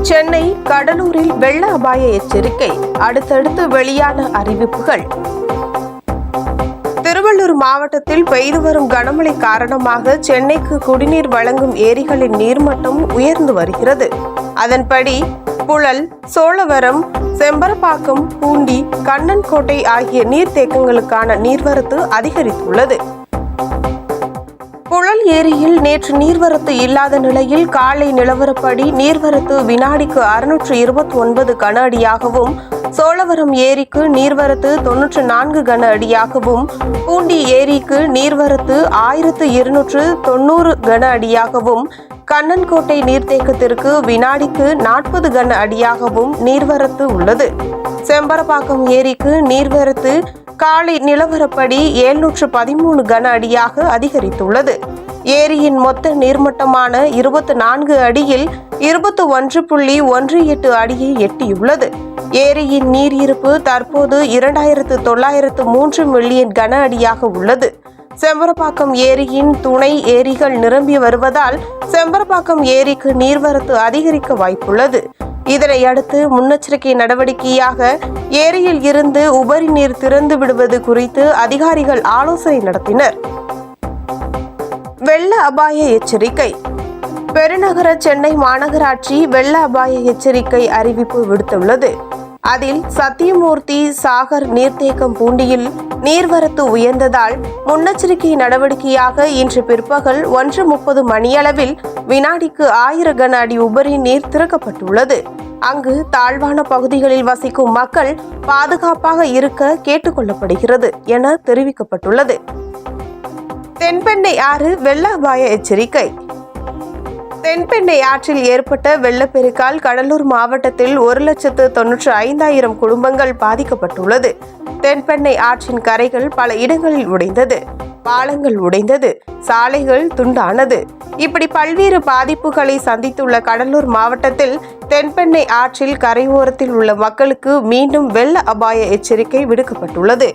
சென்னை கடலூரில் வெள்ள அபாய எச்சரிக்கை, அடுத்தடுத்து வெளியான அறிவிப்புகள். திருவள்ளூர் மாவட்டத்தில் பெய்து வரும் கனமழை காரணமாக சென்னைக்கு குடிநீர் வழங்கும் ஏரிகளின் நீர்மட்டம் உயர்ந்து வருகிறது. அதன்படி புழல், சோழவரம், செம்பரப்பாக்கம், பூண்டி, கண்ணன்கோட்டை ஆகிய நீர்த்தேக்கங்களுக்கான நீர்வரத்து அதிகரித்துள்ளது. புழல் ஏரியில் நேற்று நீர்வரத்து இல்லாத நிலையில் காலை நிலவரப்படி நீர்வரத்து வினாடிக்கு 629 கன அடியாகவும், சோழவரம் ஏரிக்கு நீர்வரத்து 94 கன அடியாகவும், பூண்டி ஏரிக்கு நீர்வரத்து 1290 கன அடியாகவும், கண்ணன்கோட்டை நீர்த்தேக்கத்திற்கு வினாடிக்கு 40 கன அடியாகவும் நீர்வரத்து உள்ளது. செம்பரப்பாக்கம் ஏரிக்கு நீர்வரத்து காலை நிலவரப்படி 713 கன அடியாக அதிகரித்துள்ளது. ஏரியின் மொத்த நீர்மட்டமான 24 அடியில் 21.18 அடியை எட்டியுள்ளது. ஏரியின் நீர் இருப்பு தற்போது 2903 மில்லியன் கன அடியாக உள்ளது. செம்பரப்பாக்கம் ஏரியின் துணை ஏரிகள் நிரம்பி வருவதால் செம்பரப்பாக்கம் ஏரிக்கு நீர்வரத்து அதிகரிக்க வாய்ப்புள்ளது. இதனையடுத்து முன்னெச்சரிக்கை நடவடிக்கையாக ஏரியில் இருந்து உபரி நீர் திறந்து விடுவது குறித்து அதிகாரிகள் ஆலோசனை நடத்தினர். வெள்ள அபாய எச்சரிக்கை. பெருநகர சென்னை மாநகராட்சி வெள்ள அபாய எச்சரிக்கை அறிவிப்பு விடுத்துள்ளது. அதில் சத்தியமூர்த்தி சாகர் நீர்த்தேக்கம் பூண்டியில் நீர்வரத்து உயர்ந்ததால் முன்னெச்சரிக்கை நடவடிக்கையாக இன்று பிற்பகல் 1:30 மணியளவில் வினாடிக்கு 1000 கன அடி உபரி நீர் திறக்கப்பட்டுள்ளது. அங்கு தாழ்வான பகுதிகளில் வசிக்கும் மக்கள் பாதுகாப்பாக இருக்க கேட்டுக்கொள்ளப்படுகிறது என தெரிவிக்கப்பட்டுள்ளது. தென்பெண்ணை ஆறு வெள்ள அபாய எச்சரிக்கை. தென்பெண்ணை ஆற்றில் ஏற்பட்ட வெள்ளப்பெருக்கால் கடலூர் மாவட்டத்தில் 1,95,000 குடும்பங்கள் பாதிக்கப்பட்டுள்ளது. தென்பெண்ணை ஆற்றின் கரைகள் பல இடங்களில் உடைந்தது, பாலங்கள் உடைந்தது, சாலைகள் துண்டானது. இப்படி பல்வேறு பாதிப்புகளை சந்தித்துள்ள கடலூர் மாவட்டத்தில் தென்பெண்ணை ஆற்றில் கரையோரத்தில் உள்ள மக்களுக்கு மீண்டும் வெள்ள அபாய எச்சரிக்கை விடுக்கப்பட்டுள்ளது.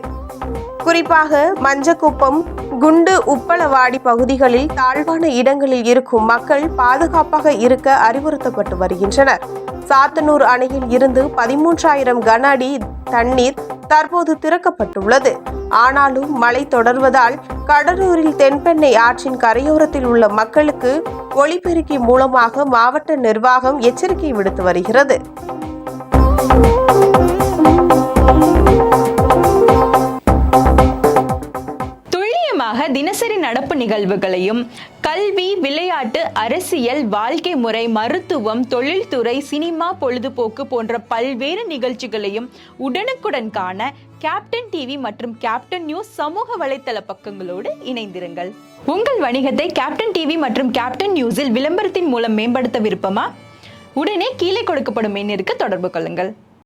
குறிப்பாக மஞ்சக்குப்பம், குண்டு, உப்பளவாடி பகுதிகளில் தாழ்வான இடங்களில் இருக்கும் மக்கள் பாதுகாப்பாக இருக்க அறிவுறுத்தப்பட்டு வருகின்றனர். சாத்தனூர் அணையில் இருந்து 13,000 கன அடி தண்ணீர் தற்போது திறக்கப்பட்டுள்ளது. ஆனாலும் மழை தொடர்வதால் கடலூரில் தென்பெண்ணை ஆற்றின் கரையோரத்தில் உள்ள மக்களுக்கு ஒலிபெருக்கி மூலமாக மாவட்ட நிர்வாகம் எச்சரிக்கை விடுத்து வருகிறது. தினசரி நடப்பு நிகழ்வுகளையும் கல்வி, விளையாட்டு, அரசியல், வாழ்க்கை முறை, மருத்துவம், தொழில்துறை, சினிமா, பொழுதுபோக்கு போன்ற பல்வேறு நிகழ்ச்சிகளையும் உடனுக்குடன் காண கேப்டன் டிவி மற்றும் கேப்டன் நியூஸ் சமூக வலைத்தள பக்கங்களோடு இணைந்திருங்கள். உங்கள் வணிகத்தை கேப்டன் டிவி மற்றும் கேப்டன் நியூஸில் விளம்பரத்தின் மூலம் மேம்படுத்த விருப்பமா? உடனே கீழே கொடுக்கப்படும் எண்ணிற்கு தொடர்பு கொள்ளுங்கள்.